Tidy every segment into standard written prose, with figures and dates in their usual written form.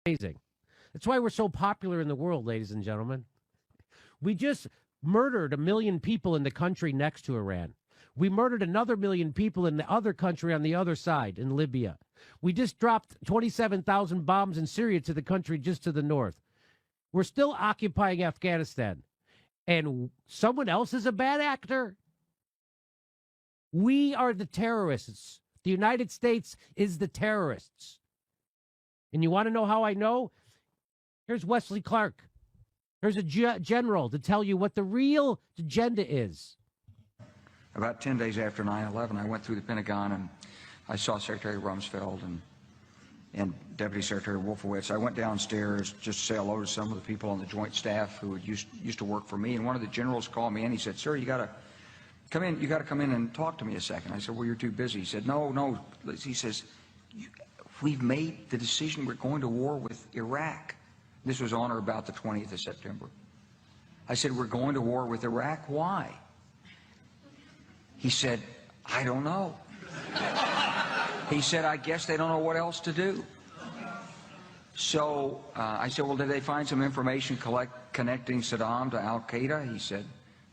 Amazing. That's why we're so popular in the world, ladies and gentlemen. We just murdered 1 million people in the country next to Iran. We murdered another 1 million people in the other country on the other side, in Libya. We just dropped 27,000 bombs in Syria to the country just to the north. We're still occupying Afghanistan. And someone else is a bad actor? We are the terrorists. The United States is the terrorists. And you want to know how I know? Here's Wesley Clark. Here's a general to tell you what the real agenda is. About 10 days after 9/11, I went through the Pentagon and I saw Secretary Rumsfeld and Deputy Secretary Wolfowitz. I went downstairs just to say hello to some of the people on the Joint Staff who used to work for me. And one of the generals called me in. He said, "Sir, you got to come in. You got to come in and talk to me a second." I said, "Well, you're too busy." He said, "No." He says, "We've made the decision. We're going to war with Iraq." This was on or about the 20th of September. I said, "We're going to war with Iraq. Why?" He said, "I don't know." He said, "I guess they don't know what else to do." So I said, "Well, did they find some information connecting Saddam to Al-Qaeda?" He said,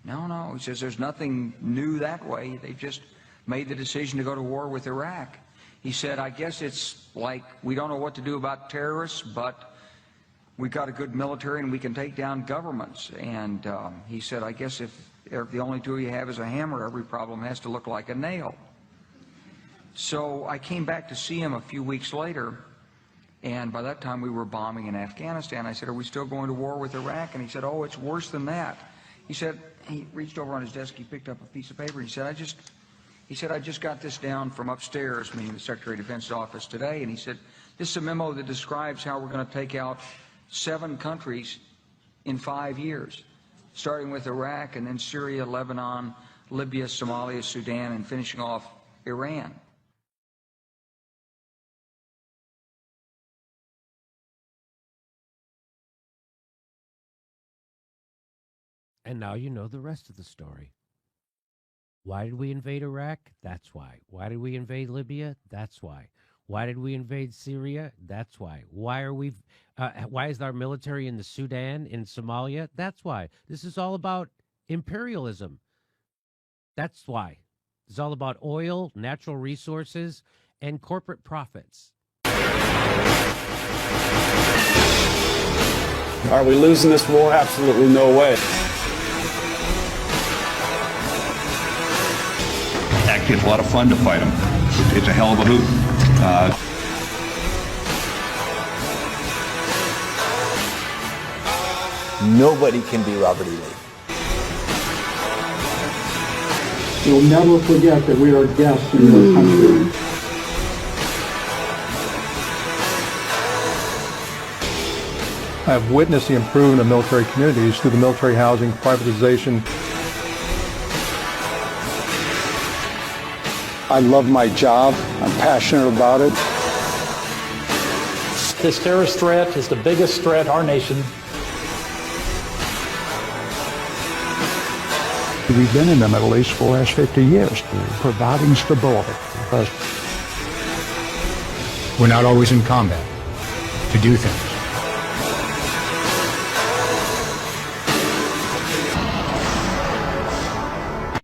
No. He says, "There's nothing new that way. They've just made the decision to go to war with Iraq." He said, "I guess it's like we don't know what to do about terrorists, but we've got a good military and we can take down governments." And he said, "I guess if the only tool you have is a hammer, every problem has to look like a nail." So I came back to see him a few weeks later, and by that time we were bombing in Afghanistan. I said, "Are we still going to war with Iraq?" And he said, "Oh, it's worse than that." He said, he reached over on his desk, he picked up a piece of paper, he said, I just got this down from upstairs, meaning the Secretary of Defense's office today, and he said, "This is a memo that describes how we're going to take out 7 countries in 5 years, starting with Iraq and then Syria, Lebanon, Libya, Somalia, Sudan, and finishing off Iran." And now you know the rest of the story. Why did we invade Iraq? That's why. Why did we invade Libya? That's why. Why did we invade Syria? That's why. Why is our military in the Sudan, in Somalia? That's why. This is all about imperialism. That's why. It's all about oil, natural resources, and corporate profits. Are we losing this war? Absolutely no way. Actually, it's a lot of fun to fight them. It's a hell of a hoot. Nobody can be Robert E. Lee. You'll never forget that we are guests in your country. I have witnessed the improvement of military communities through the military housing privatization. I love my job. I'm passionate about it. This terrorist threat is the biggest threat our nation. We've been in the Middle East for the last 50 years, providing stability. We're not always in combat to do things.